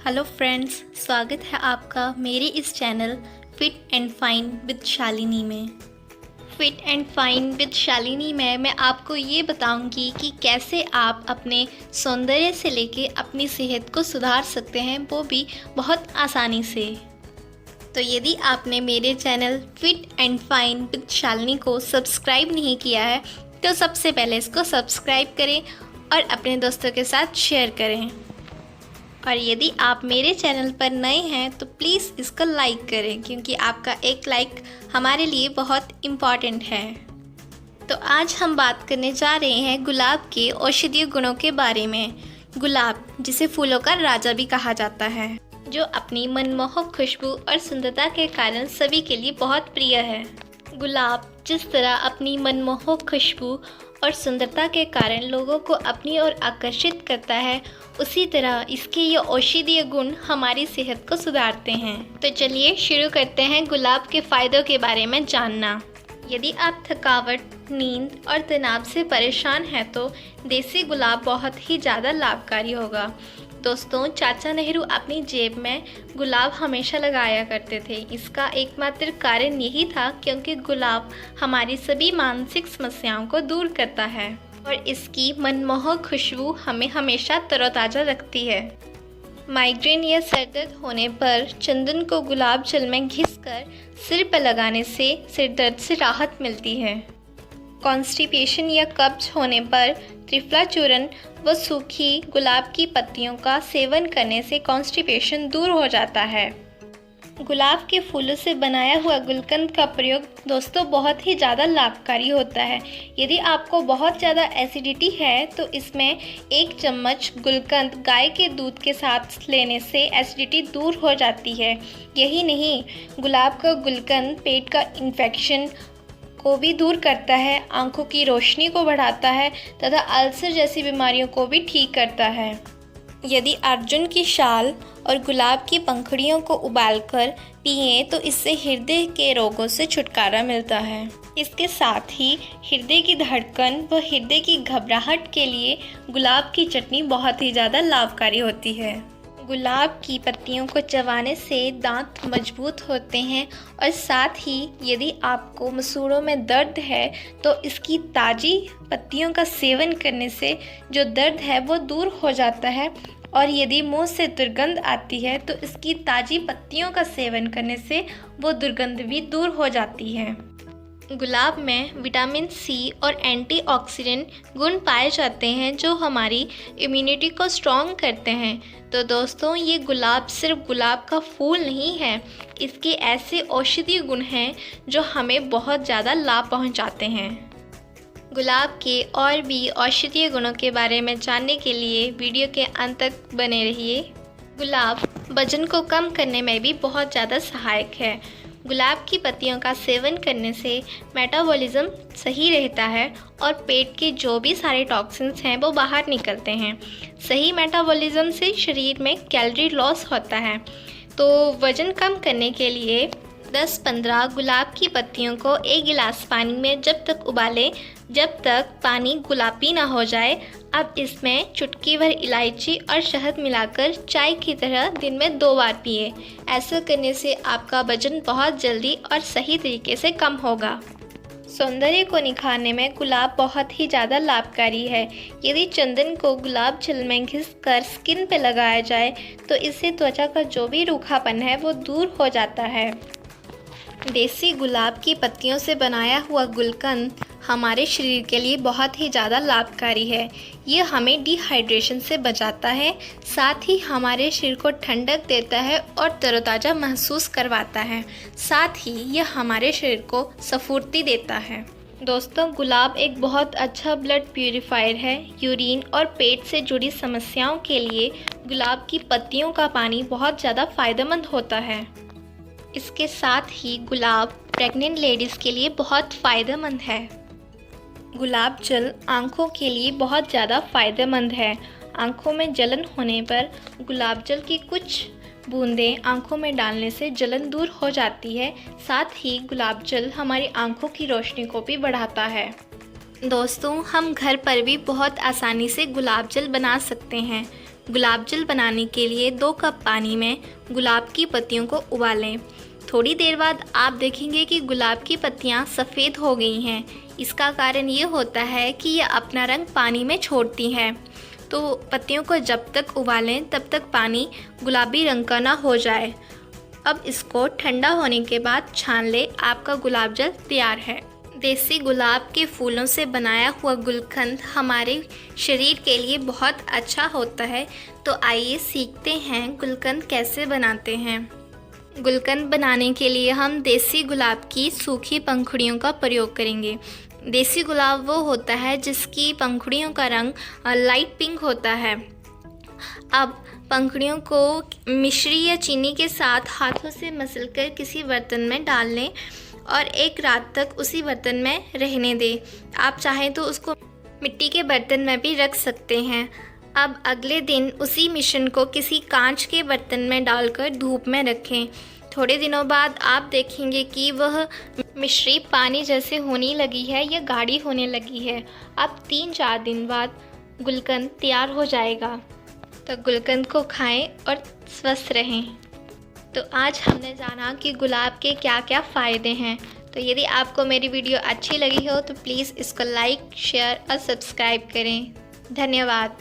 Hello friends, स्वागत है आपका मेरे इस channel fit and fine with Shalini में। Fit and fine with Shalini में मैं आपको ये बताऊंगी कि कैसे आप अपने सौंदर्य से लेके अपनी सेहत को सुधार सकते हैं, वो भी बहुत आसानी से। तो यदि आपने मेरे channel fit and fine with Shalini को सब्सक्राइब नहीं किया है तो सबसे पहले इसको सब्सक्राइब करें और अपने दोस्तों के साथ शेयर करें। और यदि आप मेरे चैनल पर नए हैं तो प्लीज़ इसको लाइक करें, क्योंकि आपका एक लाइक हमारे लिए बहुत इम्पॉर्टेंट है। तो आज हम बात करने जा रहे हैं गुलाब के औषधीय गुणों के बारे में। गुलाब, जिसे फूलों का राजा भी कहा जाता है, जो अपनी मनमोहक खुशबू और सुंदरता के कारण सभी के लिए बहुत प्रिय है। गुलाब जिस तरह अपनी मनमोहक खुशबू और सुंदरता के कारण लोगों को अपनी ओर आकर्षित करता है, उसी तरह इसके ये औषधीय गुण हमारी सेहत को सुधारते हैं। तो चलिए शुरू करते हैं गुलाब के फ़ायदों के बारे में जानना। यदि आप थकावट, नींद और तनाव से परेशान हैं तो देसी गुलाब बहुत ही ज़्यादा लाभकारी होगा। दोस्तों, चाचा नेहरू अपनी जेब में गुलाब हमेशा लगाया करते थे। इसका एकमात्र कारण यही था क्योंकि गुलाब हमारी सभी मानसिक समस्याओं को दूर करता है और इसकी मनमोहक खुशबू हमें हमेशा तरोताज़ा रखती है। माइग्रेन या सरदर्द होने पर चंदन को गुलाब जल में घिसकर सिर पर लगाने से सिरदर्द से राहत मिलती है। कॉन्स्टिपेशन या कब्ज होने पर त्रिफला चूर्ण व सूखी गुलाब की पत्तियों का सेवन करने से कॉन्स्टिपेशन दूर हो जाता है। गुलाब के फूलों से बनाया हुआ गुलकंद का प्रयोग दोस्तों बहुत ही ज़्यादा लाभकारी होता है। यदि आपको बहुत ज़्यादा एसिडिटी है तो इसमें 1 चम्मच गुलकंद गाय के दूध के साथ लेने से एसिडिटी दूर हो जाती है। यही नहीं, गुलाब का गुलकंद पेट का इन्फेक्शन को भी दूर करता है, आंखों की रोशनी को बढ़ाता है तथा अल्सर जैसी बीमारियों को भी ठीक करता है। यदि अर्जुन की शाल और गुलाब की पंखुड़ियों को उबालकर पिएं तो इससे हृदय के रोगों से छुटकारा मिलता है। इसके साथ ही हृदय की धड़कन व हृदय की घबराहट के लिए गुलाब की चटनी बहुत ही ज़्यादा लाभकारी होती है। गुलाब की पत्तियों को चबाने से दांत मजबूत होते हैं और साथ ही यदि आपको मसूड़ों में दर्द है तो इसकी ताज़ी पत्तियों का सेवन करने से जो दर्द है वो दूर हो जाता है। और यदि मुंह से दुर्गंध आती है तो इसकी ताज़ी पत्तियों का सेवन करने से वो दुर्गंध भी दूर हो जाती है। गुलाब में विटामिन सी और एंटीऑक्सीडेंट गुण पाए जाते हैं जो हमारी इम्यूनिटी को स्ट्रॉन्ग करते हैं। तो दोस्तों, ये गुलाब सिर्फ गुलाब का फूल नहीं है, इसके ऐसे औषधीय गुण हैं जो हमें बहुत ज़्यादा लाभ पहुंचाते हैं। गुलाब के और भी औषधीय गुणों के बारे में जानने के लिए वीडियो के अंत तक बने रहिए। गुलाब वजन को कम करने में भी बहुत ज़्यादा सहायक है। गुलाब की पत्तियों का सेवन करने से मेटाबॉलिज्म सही रहता है और पेट के जो भी सारे टॉक्सिन्स हैं वो बाहर निकलते हैं। सही मेटाबॉलिज्म से शरीर में कैलोरी लॉस होता है। तो वज़न कम करने के लिए 10-15 गुलाब की पत्तियों को 1 गिलास पानी में जब तक उबालें जब तक पानी गुलाबी ना हो जाए। अब इसमें चुटकी भर इलायची और शहद मिलाकर चाय की तरह दिन में 2 बार पिए। ऐसा करने से आपका वजन बहुत जल्दी और सही तरीके से कम होगा। सौंदर्य को निखारने में गुलाब बहुत ही ज़्यादा लाभकारी है। यदि चंदन को गुलाब जल में घिसकर स्किन पर लगाया जाए तो इससे त्वचा का जो भी रूखापन है वो दूर हो जाता है। देसी गुलाब की पत्तियों से बनाया हुआ गुलकंद हमारे शरीर के लिए बहुत ही ज़्यादा लाभकारी है। ये हमें डिहाइड्रेशन से बचाता है, साथ ही हमारे शरीर को ठंडक देता है और तरोताज़ा महसूस करवाता है। साथ ही यह हमारे शरीर को स्फूर्ति देता है। दोस्तों, गुलाब एक बहुत अच्छा ब्लड प्यूरीफायर है। यूरिन और पेट से जुड़ी समस्याओं के लिए गुलाब की पत्तियों का पानी बहुत ज़्यादा फ़ायदेमंद होता है। इसके साथ ही गुलाब प्रेग्नेंट लेडीज़ के लिए बहुत फ़ायदेमंद है। गुलाब जल आँखों के लिए बहुत ज़्यादा फ़ायदेमंद है। आँखों में जलन होने पर गुलाब जल की कुछ बूंदें आँखों में डालने से जलन दूर हो जाती है। साथ ही गुलाब जल हमारी आँखों की रोशनी को भी बढ़ाता है। दोस्तों, हम घर पर भी बहुत आसानी से गुलाब जल बना सकते हैं। गुलाब जल बनाने के लिए 2 कप पानी में गुलाब की पत्तियों को उबालें। थोड़ी देर बाद आप देखेंगे कि गुलाब की पत्तियां सफ़ेद हो गई हैं। इसका कारण ये होता है कि ये अपना रंग पानी में छोड़ती हैं। तो पत्तियों को जब तक उबालें तब तक पानी गुलाबी रंग का ना हो जाए। अब इसको ठंडा होने के बाद छान ले, आपका गुलाब जल तैयार है। देसी गुलाब के फूलों से बनाया हुआ गुलकंद हमारे शरीर के लिए बहुत अच्छा होता है। तो आइए सीखते हैं गुलकंद कैसे बनाते हैं। गुलकंद बनाने के लिए हम देसी गुलाब की सूखी पंखुड़ियों का प्रयोग करेंगे। देसी गुलाब वो होता है जिसकी पंखुड़ियों का रंग लाइट पिंक होता है। अब पंखुड़ियों को मिश्री या चीनी के साथ हाथों से मसलकर किसी बर्तन में डाल लें और 1 रात तक उसी बर्तन में रहने दें। आप चाहें तो उसको मिट्टी के बर्तन में भी रख सकते हैं। अब अगले दिन उसी मिश्रण को किसी कांच के बर्तन में डालकर धूप में रखें। थोड़े दिनों बाद आप देखेंगे कि वह मिश्री पानी जैसे होने लगी है या गाढ़ी होने लगी है। अब 3-4 दिन बाद गुलकंद तैयार हो जाएगा। तो गुलकंद को खाएं और स्वस्थ रहें। तो आज हमने जाना कि गुलाब के क्या क्या फ़ायदे हैं। तो यदि आपको मेरी वीडियो अच्छी लगी हो तो प्लीज़ इसको लाइक, शेयर और सब्सक्राइब करें। धन्यवाद।